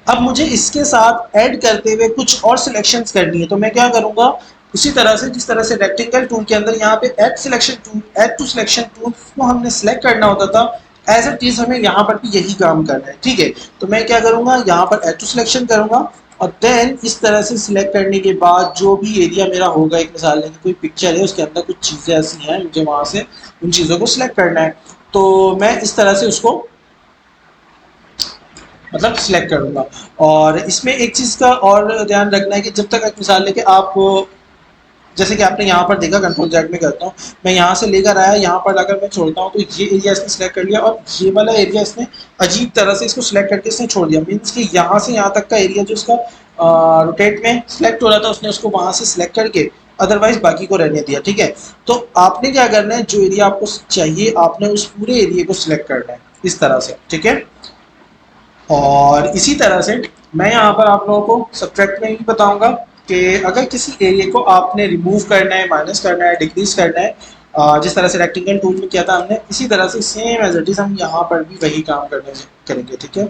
अब मुझे इसके साथ ऐड करते हुए कुछ और सिलेक्शंस करनी है, तो मैं क्या करूंगा, उसी तरह से जिस तरह से रेक्टेंगल टूल के अंदर यहाँ पे ऐड टू सिलेक्शन टूल को हमने सिलेक्ट करना होता था, एज अ चीज हमें यहाँ पर भी यही काम करना है, ठीक है। तो मैं क्या करूंगा, यहाँ पर ऐड टू सिलेक्शन करूंगा और देन इस तरह से सिलेक्ट करने के बाद जो भी एरिया मेरा होगा, एक मिसाल लेंगे कोई पिक्चर है उसके अंदर कुछ चीज़ें ऐसी हैं, मुझे वहाँ से उन चीज़ों को सिलेक्ट करना है, तो मैं इस तरह से उसको मतलब सिलेक्ट करूंगा। और इसमें एक चीज़ का और ध्यान रखना है कि जब तक एक मिसाल लेके आप, जैसे कि आपने यहाँ पर देखा कंट्रोल जेड में करता हूँ, मैं यहाँ से लेकर आया, यहाँ पर अगर मैं छोड़ता हूँ तो ये एरिया इसने सिलेक्ट कर लिया और ये वाला एरिया इसने अजीब तरह से इसको सिलेक्ट करके इसने छोड़ दिया, मीन्स कि यहाँ से यहाँ तक का एरिया जो इसका रोटेट में सिलेक्ट हो रहा था उसने उसको वहाँ से सिलेक्ट करके अदरवाइज बाकी को रहने दिया, ठीक है। तो आपने क्या करना है, जो एरिया आपको चाहिए आपने उस पूरे एरिया को सिलेक्ट करना है इस तरह से, ठीक है। और इसी तरह से मैं यहाँ पर आप लोगों को सब्ट्रैक्ट में भी बताऊंगा कि अगर किसी एरिया को आपने रिमूव करना है, माइनस करना है, डिक्रीज करना है, जिस तरह से रेक्टेंगल टूल में किया था हमने, इसी तरह से सेम एज इट इज हम यहाँ पर भी वही काम करेंगे, ठीक है।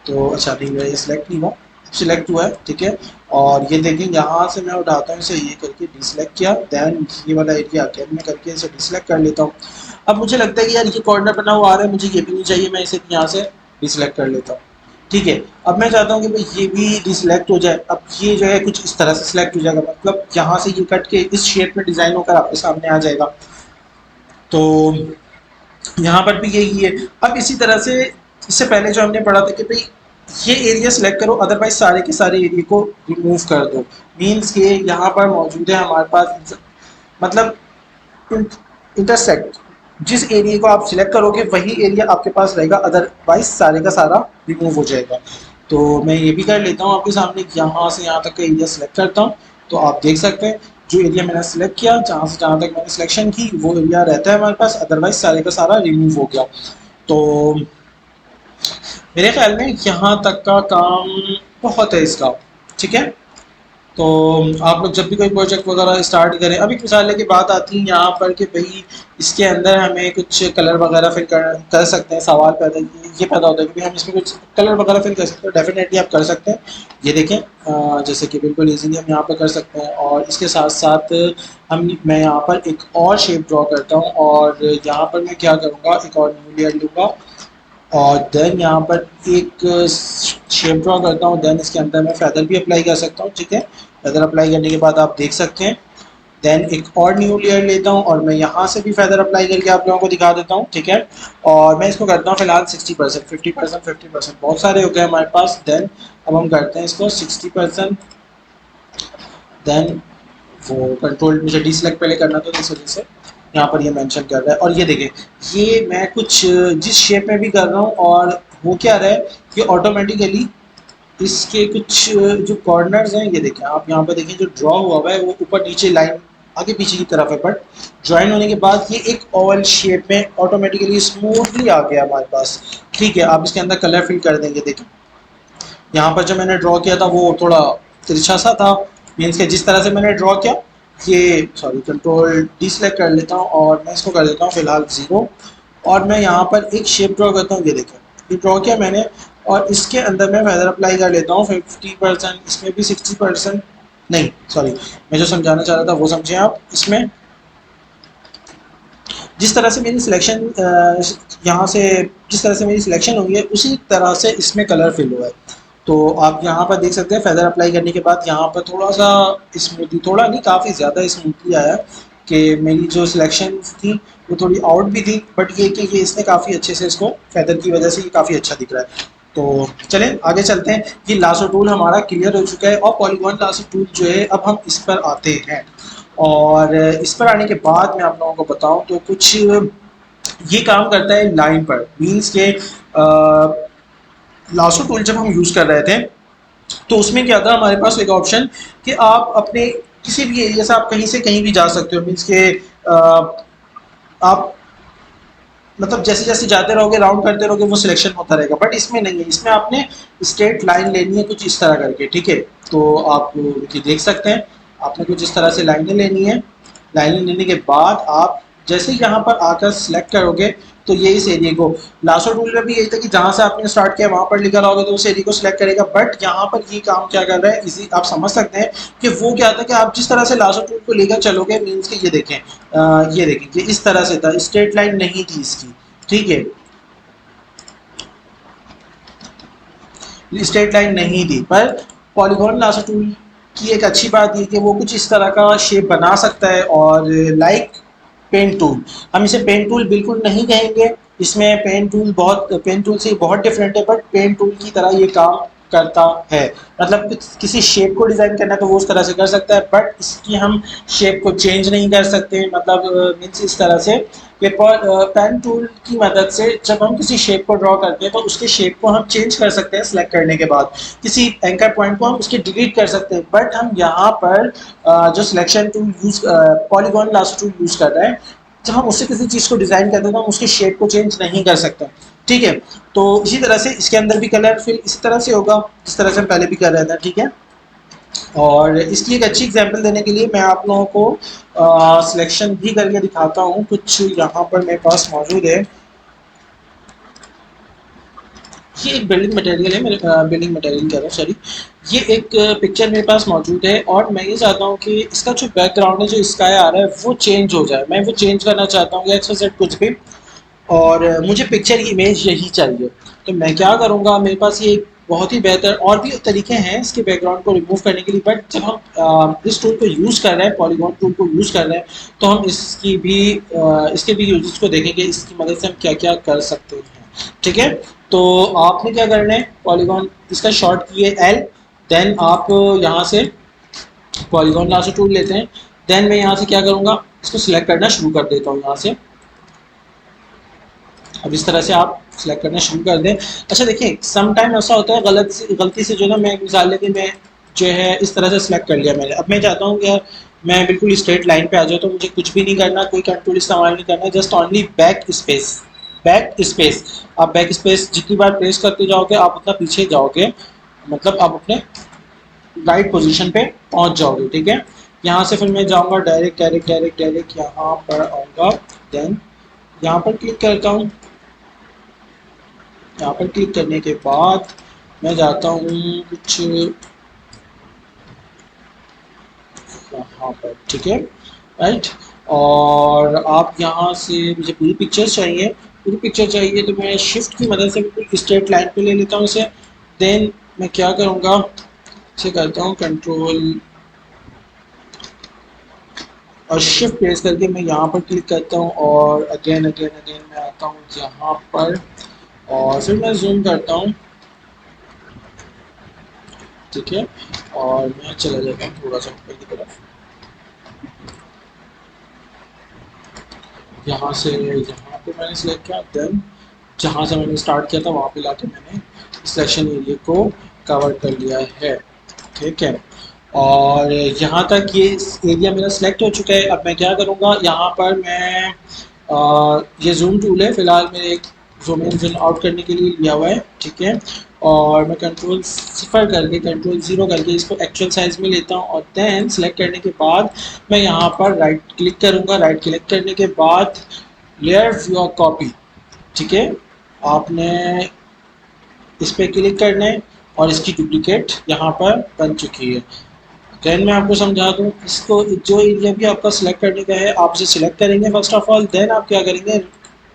तो अच्छा नहीं हुआ, ये सिलेक्ट नहीं हुआ, सिलेक्ट हुआ है, ठीक है। और ये देखें यहाँ से मैं उठाता हूँ इसे, ये करके डिसलेक्ट किया, देन ये वाला एरिया आके मैं करके इसे डिसलेक्ट कर लेता हूँ। अब मुझे लगता है कि यार ये कॉर्नर बना हुआ आ रहा है, मुझे ये भी नहीं चाहिए, मैं इसे यहाँ से डिसलेक्ट कर लेता हूँ, ठीक है। अब मैं चाहता हूँ कि भाई ये भी डिसलेक्ट हो जाए, अब ये जो है कुछ इस तरह से सिलेक्ट हो जाएगा, मतलब यहाँ से ये कट के इस शेप में डिज़ाइन होकर आपके सामने आ जाएगा। तो यहाँ पर भी यही है। अब इसी तरह से इससे पहले जो हमने पढ़ा था कि भाई ये एरिया सिलेक्ट करो अदरवाइज सारे के सारे एरिया को रिमूव कर दो, मीन्स के यहाँ पर मौजूद है हमारे पास मतलब इंटरसेक्ट, जिस एरिया को आप सिलेक्ट करोगे वही एरिया आपके पास रहेगा, अदरवाइज सारे का सारा रिमूव हो जाएगा। तो मैं ये भी कर लेता हूँ आपके सामने, यहाँ से यहाँ तक का एरिया सिलेक्ट करता हूँ, तो आप देख सकते हैं जो एरिया मैंने सिलेक्ट किया, जहाँ से जहाँ तक मैंने सिलेक्शन की वो एरिया रहता है हमारे पास, अदरवाइज सारे का सारा रिमूव हो गया। तो मेरे ख्याल में यहाँ तक का काम बहुत है इसका, ठीक है। तो आप लोग जब भी कोई प्रोजेक्ट वगैरह स्टार्ट करें, अभी मिसाल की बात आती है यहाँ पर कि भाई इसके अंदर हमें कुछ कलर वगैरह फिल कर सकते हैं, सवाल पैदा ये पैदा होता है कि भाई हम इसमें कुछ कलर वगैरह फिल कर सकते हैं, डेफिनेटली आप कर सकते हैं। ये देखें जैसे कि बिल्कुल इजीली हम यहाँ पर कर सकते हैं। और इसके साथ साथ मैं यहाँ पर एक और शेप ड्रॉ करता हूँ और यहाँ पर मैं क्या करूँगा, एक और न्यू लेयर लूँगा और देन यहाँ पर एक शेप ड्रॉ करता हूँ, देन इसके अंदर मैं फैदर भी अप्लाई कर सकता हूँ, ठीक है। फैदर अप्लाई करने के बाद आप देख सकते हैं, देन एक और न्यू लेयर लेता हूँ और मैं यहाँ से भी फैदर अप्लाई करके आप लोगों को दिखा देता हूँ, ठीक है। और मैं इसको करता हूँ फिलहाल 60%, 50%, 50%, बहुत सारे हो गए हमारे पास। देन अब हम करते हैं इसको 60%, देन वो कंट्रोल मुझे डिसलेक्ट पहले करना था, इस वजह से यहाँ पर ये मेंशन कर रहा है। और ये देखें ये मैं कुछ जिस शेप में भी कर रहा हूँ और वो क्या रहा है कि ऑटोमेटिकली इसके कुछ जो कॉर्नर्स हैं, ये देखें आप यहाँ पर देखें जो ड्रॉ हुआ है वो ऊपर नीचे लाइन आगे पीछे की तरफ है, बट ज्वाइन होने के बाद ये एक ओवल शेप में ऑटोमेटिकली स्मूथली आ गया हमारे पास, ठीक है। आप इसके अंदर कलर फिल कर देंगे, देखें यहाँ पर जो मैंने ड्रॉ किया था वो थोड़ा तिरछा सा था, मीन्स के जिस तरह से मैंने ड्रॉ किया, ये सॉरी कंट्रोल डी सेलेक्ट कर लेता हूँ और मैं इसको कर देता हूँ फिलहाल 0। और मैं यहाँ पर एक शेप ड्रॉ करता हूँ, ये देखें ये ड्रॉ किया मैंने और इसके अंदर मैं फेदर अप्लाई कर लेता हूँ 50%, इसमें भी 60%, नहीं सॉरी मैं जो समझाना चाह रहा था वो समझें आप। इसमें जिस तरह से मेरी सिलेक्शन यहाँ से जिस तरह से मेरी सिलेक्शन हुई है उसी तरह से इसमें कलर फिल हुआ है। तो आप यहाँ पर देख सकते हैं फेदर अप्लाई करने के बाद यहाँ पर थोड़ा सा स्मूथली, थोड़ा नहीं काफ़ी ज़्यादा स्मूथली आया कि मेरी जो सिलेक्शन थी वो थोड़ी आउट भी थी, बट ये कि ये इसने काफ़ी अच्छे से इसको फेदर की वजह से ये काफ़ी अच्छा दिख रहा है। तो चलें आगे चलते हैं। ये लासो टूल हमारा क्लियर हो चुका है और पॉलीगॉन लासो टूल जो है अब हम इस पर आते हैं। और इस पर आने के बाद मैं आप लोगों को बताऊं तो कुछ ये काम करता है लाइन पर, मीन्स के लासो टूल जब हम यूज़ कर रहे थे तो उसमें क्या था हमारे पास एक ऑप्शन कि आप अपने किसी भी एरिया से आप कहीं से कहीं भी जा सकते हो, मीन्स के आप मतलब जैसे जैसे जाते रहोगे राउंड करते रहोगे वो सिलेक्शन होता रहेगा, बट इसमें नहीं है। इसमें आपने स्ट्रेट लाइन लेनी है कुछ इस तरह करके, ठीक है। तो आप ये देख सकते हैं आपने कुछ इस तरह से लाइनें लेनी है। लाइनें लेने के बाद आप जैसे ही यहाँ पर आकर सिलेक्ट करोगे तो ये इस एरिया को, लासो टूल में भी यही था कि जहाँ से आपने स्टार्ट किया वहाँ पर लिखा रहोगे तो उस एरिया को सिलेक्ट करेगा, बट यहाँ पर ये काम क्या कर रहा है इसी आप समझ सकते हैं कि वो क्या था कि आप जिस तरह से लासो टूल को लेकर चलोगे, मीन्स कि ये देखें ये देखें ये इस तरह से था, स्ट्रेट लाइन नहीं थी इसकी, ठीक है, स्ट्रेट लाइन नहीं थी। पर पॉलीगॉन लासो टूल की एक अच्छी बात ये कि वो कुछ इस तरह का शेप बना सकता है, और लाइक पेन टूल, हम इसे पेन टूल बिल्कुल नहीं कहेंगे, इसमें पेन टूल से बहुत डिफरेंट है, बट पेन टूल की तरह ये काम करता है। मतलब किसी शेप को डिज़ाइन करना है तो वो उस तरह से कर सकता है, बट इसकी हम शेप को चेंज नहीं कर सकते। मतलब मीन्स इस तरह से कि पेन टूल की मदद से जब हम किसी शेप को ड्रॉ करते हैं तो उसके शेप को हम चेंज कर सकते हैं सिलेक्ट करने के बाद, किसी एंकर पॉइंट को हम उसके डिलीट कर सकते हैं, बट हम यहाँ पर जो selection tool use polygon lasso tool use कर रहे हैं, जब हम उससे किसी चीज़ को डिज़ाइन करते हैं तो हम उसके शेप को चेंज नहीं कर सकते, ठीक है। तो इसी तरह से इसके अंदर भी कलर फिर इसी तरह से होगा जिस तरह से हम पहले भी कर रहे थे, ठीक है। और इसकी एक अच्छी एग्जांपल देने के लिए मैं आप लोगों को सिलेक्शन भी करके दिखाता हूँ, कुछ यहाँ पर मेरे पास मौजूद है। ये एक बिल्डिंग मटेरियल है, मेरे बिल्डिंग मटेरियल कह रहा हूँ सॉरी। ये एक पिक्चर मेरे पास मौजूद है और मैं ये चाहता हूँ कि इसका जो बैकग्राउंड है जो स्काई आ रहा है वो चेंज हो जाए, मैं वो चेंज करना चाहता हूँ या एक्स वाई जेड कुछ भी, और मुझे पिक्चर इमेज यही चाहिए। तो मैं क्या करूँगा, मेरे पास ये एक बहुत ही बेहतर और भी तरीके हैं इसके बैकग्राउंड को रिमूव करने के लिए, बट जब हम इस टूल को यूज़ कर रहे हैं, पॉलीगॉन टूल को यूज़ कर रहे हैं, तो हम इसके भी यूजेस को देखेंगे, इसकी मदद से हम क्या क्या कर सकते हैं, ठीक है। तो आपने क्या करना है, पॉलीगॉन इसका शॉर्ट की है एल, देन आप यहाँ से पॉलीगॉन लासो टूल लेते हैं, देन मैं यहाँ से क्या करूँगा इसको सिलेक्ट करना शुरू कर देता हूँ यहाँ से। अब इस तरह से आप सिलेक्ट करना शुरू कर दें। अच्छा देखिए सम टाइम ऐसा होता है गलती से जो ना, मैं मिसाल लेके मैं जो है इस तरह से सिलेक्ट कर लिया मैंने, अब मैं चाहता हूँ कि यार मैं बिल्कुल स्ट्रेट लाइन पे आ जाऊँ, तो मुझे कुछ भी नहीं करना, कोई कंट्रोल इस्तेमाल नहीं करना, जस्ट ओनली बैक स्पेस। आप बैक स्पेस जितनी बार प्रेस करते जाओगे आप उतना पीछे जाओगे, मतलब आप अपने राइट पोजीशन पे पहुंच जाओगे, ठीक है। यहाँ से फिर मैं जाऊँगा डायरेक्ट यहाँ पर आऊँगा, देन यहाँ पर क्लिक करता हूँ। यहाँ पर क्लिक करने के बाद मैं जाता हूँ कुछ यहाँ पर, ठीक है, राइट। और आप यहाँ से मुझे पूरी पिक्चर चाहिए तो मैं शिफ्ट की मदद से बिल्कुल स्ट्रेट लाइन पे ले लेता हूँ इसे। देन मैं क्या करूँगा, इसे करता हूँ कंट्रोल और शिफ्ट प्रेस करके मैं यहाँ पर क्लिक करता हूँ, और अगेन मैं आता हूँ यहाँ पर, और फिर मैं जूम करता हूँ, ठीक है। और मैं चला जाता हूँ थोड़ा सा ऊपर की तरफ, यहाँ से यहाँ पे मैंने सिलेक्ट किया, देन जहाँ से मैंने स्टार्ट किया था वहाँ पे लाके मैंने सिलेक्शन एरिया को कवर कर लिया है, ठीक है। और यहाँ तक ये एरिया मेरा सिलेक्ट हो चुका है। अब मैं क्या करूँगा, यहाँ पर मैं ये जूम टूल है फिलहाल मेरे एक जूम इन जूम आउट करने के लिए लिया हुआ है, ठीक है। और मैं कंट्रोल 0 करके इसको एक्चुअल साइज में लेता हूँ, और देन सेलेक्ट करने के बाद मैं यहाँ पर राइट क्लिक करूँगा। राइट क्लिक करने के बाद लेयर व्यू कॉपी, ठीक है, आपने इस पर क्लिक करना है और इसकी डुप्लीकेट यहाँ पर बन चुकी है। देन मैं आपको समझा दूँ, इसको जो एरिया भी आपका सिलेक्ट करने का है आप इसे सिलेक्ट करेंगे फर्स्ट ऑफ ऑल, देन आप क्या करेंगे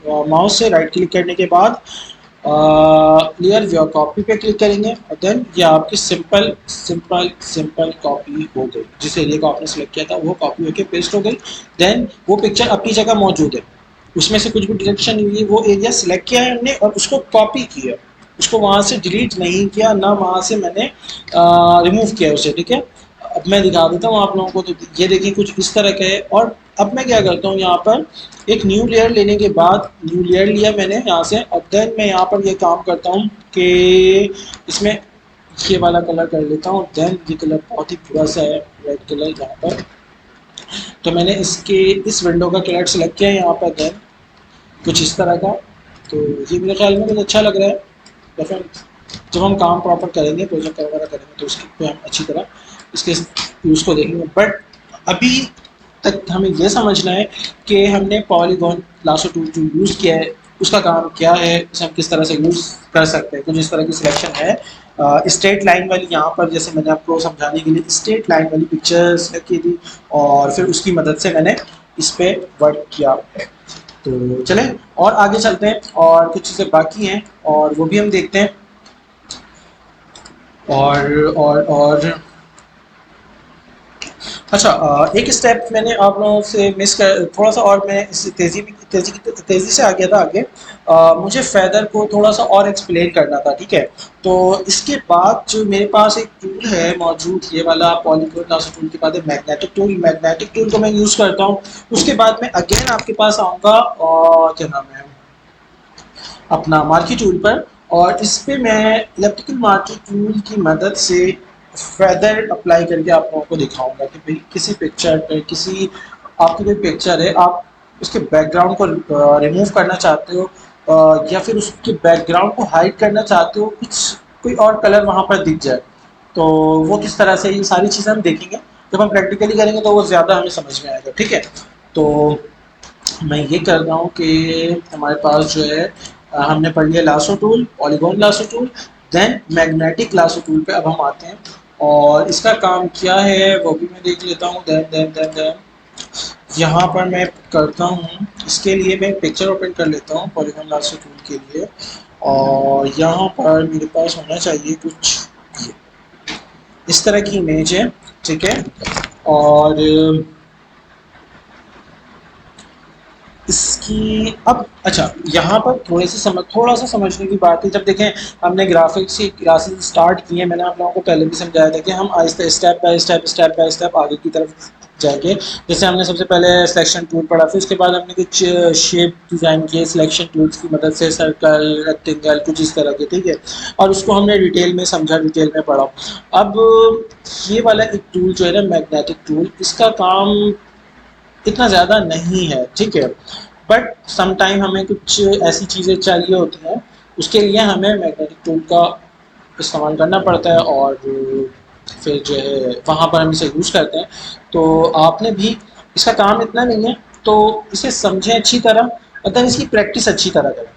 माउस से राइट क्लिक करने के बाद क्लियर योर कॉपी पे क्लिक करेंगे, और देन ये आपकी सिंपल कॉपी हो गई। जिस एरिया को आपने सिलेक्ट किया था वो कॉपी होकर पेस्ट हो गई। देन वो पिक्चर अपनी जगह मौजूद है, उसमें से कुछ भी डिटेक्शन नहीं हुई, वो एरिया सिलेक्ट किया है हमने और उसको कॉपी किया, उसको वहाँ से डिलीट नहीं किया, ना वहाँ से मैंने रिमूव किया उसे, ठीक है। अब मैं दिखा देता हूँ आप लोगों को। तो ये देखिए कुछ इस तरह का है। और अब मैं क्या करता हूँ, यहाँ पर एक न्यू लेयर लेने के बाद, न्यू लेयर लिया मैंने यहाँ से, और देन मैं यहाँ पर ये काम करता हूँ कि इसमें ये वाला कलर कर लेता हूँ। देन ये कलर बहुत ही बुरा सा है, रेड कलर यहाँ पर। तो मैंने इसके इस विंडो का कलर सेलेक्ट किया है यहाँ पर। देन कुछ इस तरह का, तो ये मेरे ख्याल में कुछ अच्छा लग रहा है। डेफिनेट जब हम काम प्रॉपर करेंगे, प्रोजेक्ट वगैरह करेंगे, तो उसके पे हम अच्छी तरह इसके यूज़ को देखेंगे। बट अभी तक हमें यह समझना है कि हमने पॉलीगॉन लासो टूल जो यूज़ किया है उसका काम क्या है, इसे हम किस तरह से यूज़ कर सकते हैं। कुछ इस तरह की सिलेक्शन है। स्ट्रेट लाइन वाली यहाँ पर, जैसे मैंने आपको समझाने के लिए स्ट्रेट लाइन वाली पिक्चर सेलेक्ट की थी, और फिर उसकी मदद से मैंने इस पर वर्क किया है। तो चलें और आगे चलते हैं, और कुछ चीज़ें बाकी हैं और वो भी हम देखते हैं। और अच्छा, एक स्टेप मैंने आप लोगों से मिस कर, थोड़ा सा और मैं इस तेज़ी से आ गया था आगे। मुझे फैदर को थोड़ा सा और एक्सप्लेन करना था, ठीक है। तो इसके बाद जो मेरे पास एक टूल है मौजूद, ये वाला पॉलीगॉन लासो टूल के बाद है मैग्नेटिक टूल। मैग्नेटिक टूल को मैं यूज़ करता हूँ। उसके बाद मैं अगेन आपके पास आऊँगा, और क्या नाम है अपना मार्की टूल पर, और इस पे मैं इलेक्ट्रिकल मार्की टूल की मदद से फेदर अप्लाई करके आप लोगों को दिखाऊंगा कि भाई किसी पिक्चर पे, किसी आपकी कोई पिक्चर है, आप उसके बैकग्राउंड को रिमूव करना चाहते हो, या फिर उसके बैकग्राउंड को हाइड करना चाहते हो, कुछ कोई और कलर वहाँ पर दिख जाए, तो वो किस तरह से, ये सारी चीज़ें हम देखेंगे। जब हम प्रैक्टिकली करेंगे तो वो ज़्यादा हमें समझ में आएगा, ठीक है। तो मैं ये कर रहा हूँ कि हमारे पास जो है, हमने पढ़ लिया lasso tool, polygon lasso tool, then magnetic lasso tool पे अब हम आते हैं, और इसका काम क्या है वो भी मैं देख लेता हूँ। देन यहाँ पर मैं करता हूँ, इसके लिए मैं पिक्चर ओपन कर लेता हूँ पॉलीगॉन लासो टूल के लिए, और यहाँ पर मेरे पास होना चाहिए कुछ ये इस तरह की इमेज है, ठीक है। और इसकी अब अच्छा, यहाँ पर थोड़ा सा समझने की बात है। जब देखें हमने ग्राफिक्स की क्लासेस स्टार्ट की हैं, मैंने आप लोगों को पहले भी समझाया था कि हम आहिस्ते स्टेप बाय स्टेप आगे की तरफ जाएंगे। जैसे हमने सबसे पहले सिलेक्शन टूल पढ़ा, फिर उसके बाद हमने कुछ शेप डिज़ाइन किए सिलेक्शन टूल्स की मदद से, सर्कल, रेक्टेंगल, कुछ इस तरह के, ठीक है। और उसको हमने डिटेल में समझा, डिटेल में पढ़ा। अब ये वाला एक टूल जो है ना, मैग्नेटिक टूल, इसका काम इतना ज़्यादा नहीं है, ठीक है। बट सम टाइम हमें कुछ ऐसी चीज़ें चाहिए होती हैं, उसके लिए हमें मैग्नेटिक टूल का इस्तेमाल करना पड़ता है, और फिर जो है वहाँ पर हम इसे यूज़ करते हैं। तो आपने भी, इसका काम इतना नहीं है, तो इसे समझें अच्छी तरह, मतलब इसकी प्रैक्टिस अच्छी तरह करें।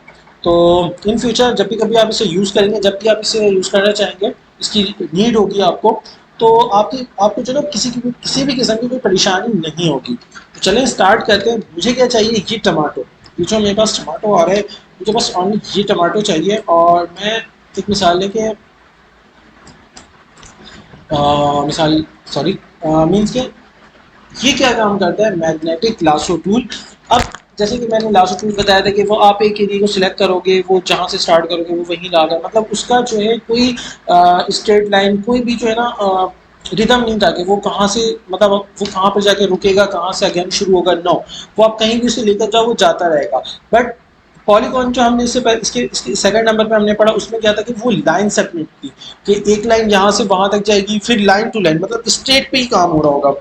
तो इन फ्यूचर जब भी कभी आप इसे यूज़ करेंगे, जब भी आप इसे यूज़ करना चाहेंगे, इसकी नीड होगी आपको, तो आपको जो ना किसी भी किस्म की कोई परेशानी नहीं होगी। तो चलें स्टार्ट करते हैं। मुझे क्या चाहिए, ये टमाटो, ये जो मेरे पास टमाटो आ रहा है, मुझे बस ऑनली ये टमाटो चाहिए। और मैं एक मिसाल लेके, मिसाल, सॉरी, मीन्स के ये क्या काम करता है, मैग्नेटिक लासो टूल। अब जैसे कि मैंने लासो टूल बताया था कि वो आप एक एरिया को सिलेक्ट करोगे, वो जहाँ से स्टार्ट करोगे वो वहीं लाकर, मतलब उसका जो है कोई स्ट्रेट लाइन, कोई भी जो है ना रिदम नहीं था कि वो कहाँ से, मतलब वो कहाँ पर जाके रुकेगा, कहाँ से अगेन शुरू होगा, नो। वो आप कहीं भी उसे लेकर जाओ, वो जाता रहेगा। बट पॉलीगॉन जो हमने इससे पहले, इसके सेकंड नंबर पे हमने पढ़ा, उसमें क्या था कि वो लाइन सेगमेंट थी, कि एक लाइन यहाँ से वहां तक जाएगी, फिर लाइन टू लाइन, मतलब स्ट्रेट पे ही काम हो रहा होगा,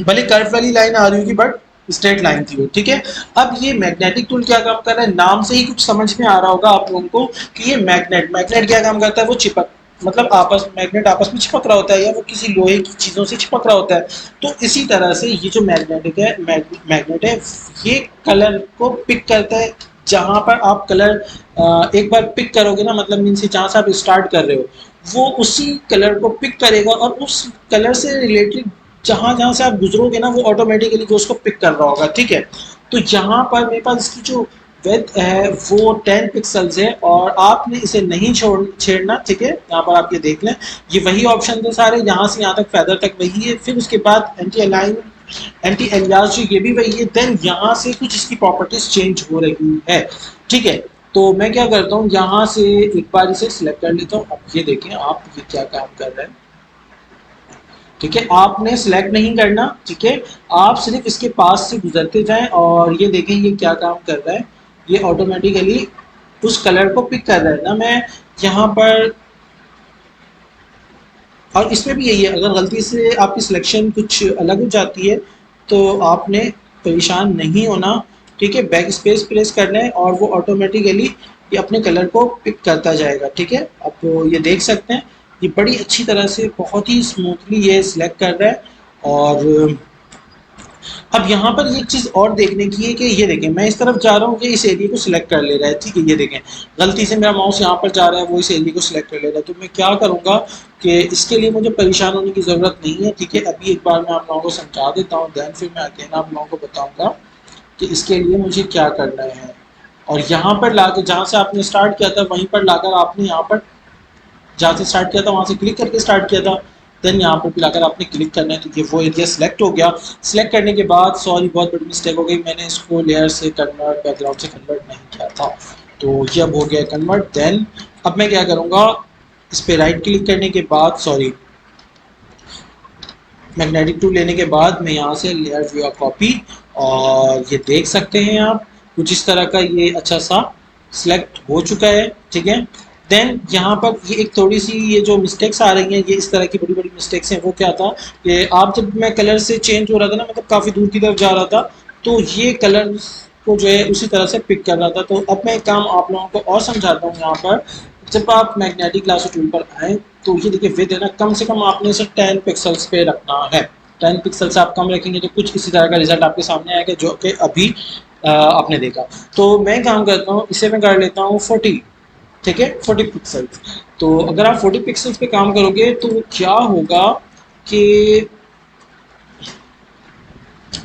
भले कर्व वाली लाइन आ रही होगी बट स्ट्रेट लाइन थी वो, ठीक है। अब ये मैग्नेटिक टूल क्या काम कर रहा है, नाम से ही कुछ समझ में आ रहा होगा आप लोगों को कि ये मैग्नेट क्या काम करता है, वो चिपक, मतलब आपस मैग्नेट आपस में चिपक रहा होता है, या वो किसी लोहे की चीज़ों से चिपक रहा होता है। तो इसी तरह से ये जो मैग्नेट है, ये कलर को पिक करता है। जहाँ पर आप कलर एक बार पिक करोगे ना, मतलब मीन से जहाँ से आप स्टार्ट कर रहे हो, वो उसी कलर को पिक करेगा, और उस कलर से रिलेटेड जहाँ जहाँ से आप गुजरोगे ना, वो ऑटोमेटिकली वो उसको पिक कर रहा होगा, ठीक है। तो यहाँ पर मेरे पास इसकी जो विड्थ है वो 10 पिक्सल्स है, और आपने इसे नहीं छेड़ना, ठीक है। यहाँ पर आप ये देख लें, ये वही ऑप्शन थे सारे, यहाँ से यहाँ तक फैदर तक वही है। फिर उसके बाद एंटी अलाइन, एंटी एलियास जो ये भी वही है। देन यहाँ से कुछ इसकी प्रॉपर्टीज चेंज हो रही है, ठीक है। तो मैं क्या करता हूँ, यहाँ से एक बार इसे सिलेक्ट कर लेता हूँ। अब ये देखें आप, ये क्या काम कर रहे हैं, ठीक है, आपने सिलेक्ट नहीं करना, ठीक है, आप सिर्फ इसके पास से गुजरते जाएं और ये देखें ये क्या काम कर रहा है। ये ऑटोमेटिकली उस कलर को पिक कर रहा है ना। मैं यहाँ पर, और इसमें भी यही है, अगर गलती से आपकी सिलेक्शन कुछ अलग हो जाती है तो आपने परेशान नहीं होना, ठीक है। बैक स्पेस प्रेस करना है और वो ऑटोमेटिकली ये अपने कलर को पिक करता जाएगा, ठीक है। अब ये देख सकते हैं ये बड़ी अच्छी तरह से बहुत ही स्मूथली ये सिलेक्ट कर रहा है। और अब यहाँ पर एक चीज़ और देखने की है कि ये देखें मैं इस तरफ जा रहा हूँ, ये इस एरिया को सिलेक्ट कर ले रहा है, ठीक है। ये देखें गलती से मेरा माउस यहाँ पर जा रहा है, वो इस एरिया को सिलेक्ट कर ले रहा है। तो मैं क्या करूँगा कि इसके लिए मुझे परेशान होने की ज़रूरत नहीं है, ठीक है। अभी एक बार मैं आप लोगों को समझा देता हूँ, दैन फिर मैं अगेन आप लोगों को बताऊँगा कि इसके लिए मुझे क्या करना है। और यहाँ पर ला के जहाँ से आपने स्टार्ट किया था वहीं पर लाकर आपने यहाँ पर जहाँ से स्टार्ट किया था वहाँ से क्लिक करके स्टार्ट किया था, देन यहाँ पर लाकर आपने क्लिक करना है। तो ये वो एरिया सिलेक्ट हो गया। सिलेक्ट करने के बाद सॉरी बहुत बड़ी मिस्टेक हो गई, मैंने इसको लेयर से कन्वर्ट बैकग्राउंड से कन्वर्ट नहीं किया था। तो ये अब हो गया कन्वर्ट। देन अब मैं क्या करूँगा, इस पर राइट क्लिक करने के बाद सॉरी मैग्नेटिक टूल लेने के बाद मैं यहाँ से लेयर व्यू कॉपी, और ये देख सकते हैं आप कुछ इस तरह का ये अच्छा सा सिलेक्ट हो चुका है, ठीक है। देन यहाँ पर ये एक थोड़ी सी ये जो मिस्टेक्स आ रही हैं, ये इस तरह की बड़ी बड़ी मिस्टेक्स हैं। वो क्या था कि आप जब मैं कलर से चेंज हो रहा था ना, मतलब काफ़ी दूर की तरफ जा रहा था, तो ये कलर को जो है उसी तरह से पिक कर रहा था। तो अब मैं एक काम आप लोगों को और समझाता हूँ यहाँ पर। जब आप मैग्नेटिक लासो टूल पर आए तो ये देखिए विड्थ है ना, कम से कम आपने इसे 10 पिक्सल्स पे रखना है। 10 पिक्सल से आप कम रखेंगे तो कुछ इसी तरह का रिजल्ट आपके सामने आएगा जो कि अभी आपने देखा। तो मैं काम करता हूँ, इसे मैं कर लेता हूँ 40, ठीक है, 40 पिक्सल्स। तो अगर आप 40 पिक्सल्स पे काम करोगे तो वो क्या होगा कि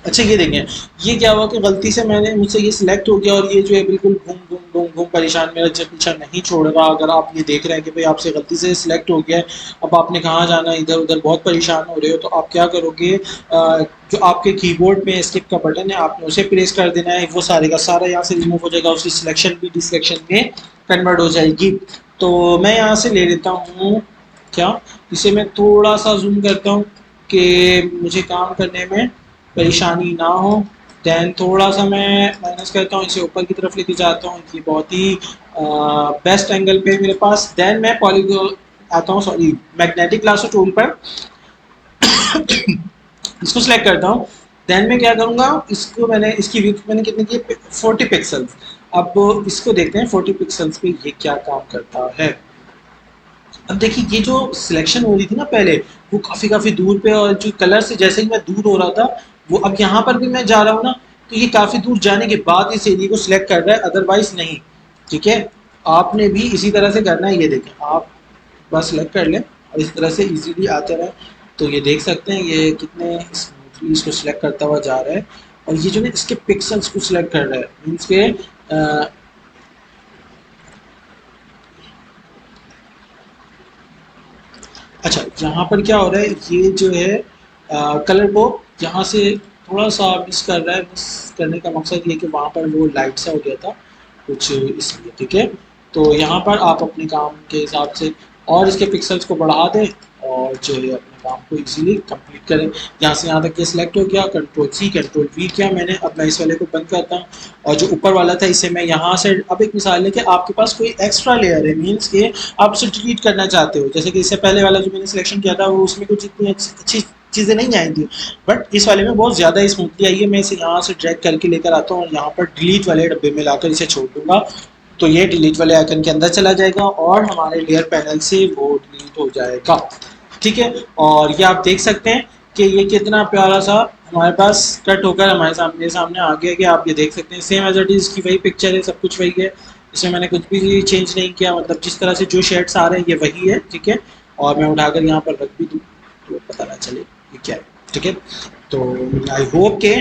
अच्छा ये देखें ये क्या हुआ कि गलती से मैंने मुझसे ये सिलेक्ट हो गया और ये जो है बिल्कुल घूम घूम घूम घूम परेशान मेरा पीछा नहीं छोड़ रहा। अगर आप ये देख रहे हैं कि भाई आपसे गलती से सिलेक्ट हो गया है, अब आपने कहाँ जाना है, इधर उधर बहुत परेशान हो रहे हो, तो आप क्या करोगे, जो आपके कीबोर्ड में स्किप का बटन है आपने उसे प्रेस कर देना है। वो सारे का सारा यहाँ से रिमूव हो जाएगा, उसकी सिलेक्शन भी डिसलेक्शन में कन्वर्ट हो जाएगी। तो मैं यहाँ से ले लेता हूँ क्या, इसे मैं थोड़ा सा जूम करता हूँ कि मुझे काम करने में परेशानी ना हो। दैन थोड़ा सा मैं माइनस करता हूँ, इसे ऊपर की तरफ लेके जाता हूँ, ये बहुत ही बेस्ट एंगल पे मेरे पास। दैन मैं पॉलीगोन आता हूँ, सॉरी मैग्नेटिक लासो टूल पर इसको सिलेक्ट करता हूँ। देन मैं क्या करूँगा, इसको मैंने इसकी विड्थ मैंने कितनी की, 40 पिक्सल्स। अब इसको देखते हैं 40 पिक्सल्स पे ये क्या काम करता है। अब देखिए ये जो सिलेक्शन हो रही थी ना पहले, वो काफ़ी काफ़ी दूर पे, और जो कलर से जैसे ही मैं दूर हो रहा था वो अब यहाँ पर भी मैं जा रहा हूँ ना, तो ये काफ़ी दूर जाने के बाद इस एरिया को सिलेक्ट कर रहा है, अदरवाइज नहीं, ठीक है। आपने भी इसी तरह से करना है। ये देखें आप बस सेलेक्ट कर लें और इस तरह से इजीली आते रहे। तो ये देख सकते हैं ये कितने स्मूथली इसको सिलेक्ट करता हुआ जा रहा है। और ये जो ना इसके पिक्सल्स को सिलेक्ट कर रहा है, मीन्स के अच्छा यहाँ पर क्या हो रहा है, ये जो है कलर को यहाँ से थोड़ा सा मिस कर रहा है। मिस करने का मकसद ये कि वहाँ पर वो लाइट सा हो गया था कुछ इसलिए, ठीक है। तो यहाँ पर आप अपने काम के हिसाब से और इसके पिक्सल्स को बढ़ा दें और जो है अपने काम को इजीली कंप्लीट करें। यहाँ से यहाँ तक ये सिलेक्ट हो गया, कंट्रोल सी कंट्रोल वी किया मैंने। अब मैं इस वाले को बंद करता हूँ और जो ऊपर वाला था इसे मैं यहाँ से, अब एक मिसाल है कि आपके पास कोई एक्स्ट्रा लेयर है, मीन्स के आप उसे डिलीट करना चाहते हो, जैसे कि इससे पहले वाला जो मैंने सिलेक्शन किया था वो उसमें कुछ इतनी अच्छी चीज़ें नहीं आई थी, बट इस वाले में बहुत ज़्यादा स्मूथली आई है। मैं इसे यहाँ से ड्रैग करके लेकर आता हूँ और यहाँ पर डिलीट वाले डब्बे में लाकर इसे छोड़ दूंगा। तो ये डिलीट वाले आइकन के अंदर चला जाएगा और हमारे लेयर पैनल से वो डिलीट हो जाएगा, ठीक है। और ये आप देख सकते हैं कि ये कितना प्यारा सा हमारे पास कट होकर हमारे सामने सामने आ गया कि आप ये देख सकते हैं सेम एज इट इज़ की वही पिक्चर है, सब कुछ वही है। इसमें मैंने कुछ भी चेंज नहीं किया, मतलब जिस तरह से जो शेड्स आ रहे हैं ये वही है, ठीक है। और मैं उठाकर यहाँ पर रख भी दूँ तो पता ना चले ये क्या है, ठीक है। तो आई होप के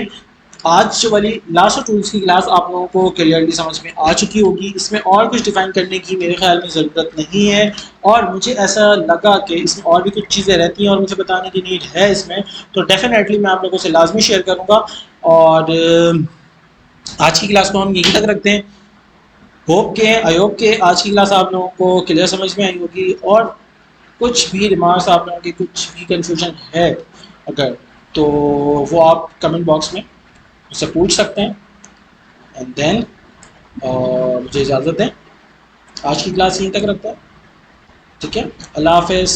आज वाली लास्ट टूल्स की क्लास आप लोगों को क्लियरली समझ में आ चुकी होगी। इसमें और कुछ डिफाइन करने की मेरे ख्याल में ज़रूरत नहीं है, और मुझे ऐसा लगा कि इसमें और भी कुछ चीज़ें रहती हैं और मुझे बताने की नीड है इसमें, तो डेफिनेटली मैं आप लोगों से लाजमी शेयर करूँगा। और आज की क्लास को हम यहीं तक रखते हैं। होप के आई होप के आज की क्लास आप लोगों को क्लियर समझ में आई होगी। और कुछ भी रिमार्क्स आप लोगों की कुछ भी कन्फ्यूजन है अगर, तो वो आप कमेंट बॉक्स में मुझसे पूछ सकते हैं। एंड देन मुझे इजाज़त दें, आज की क्लास यहीं तक रखते हैं। ठीक है, अल्लाह हाफिज़।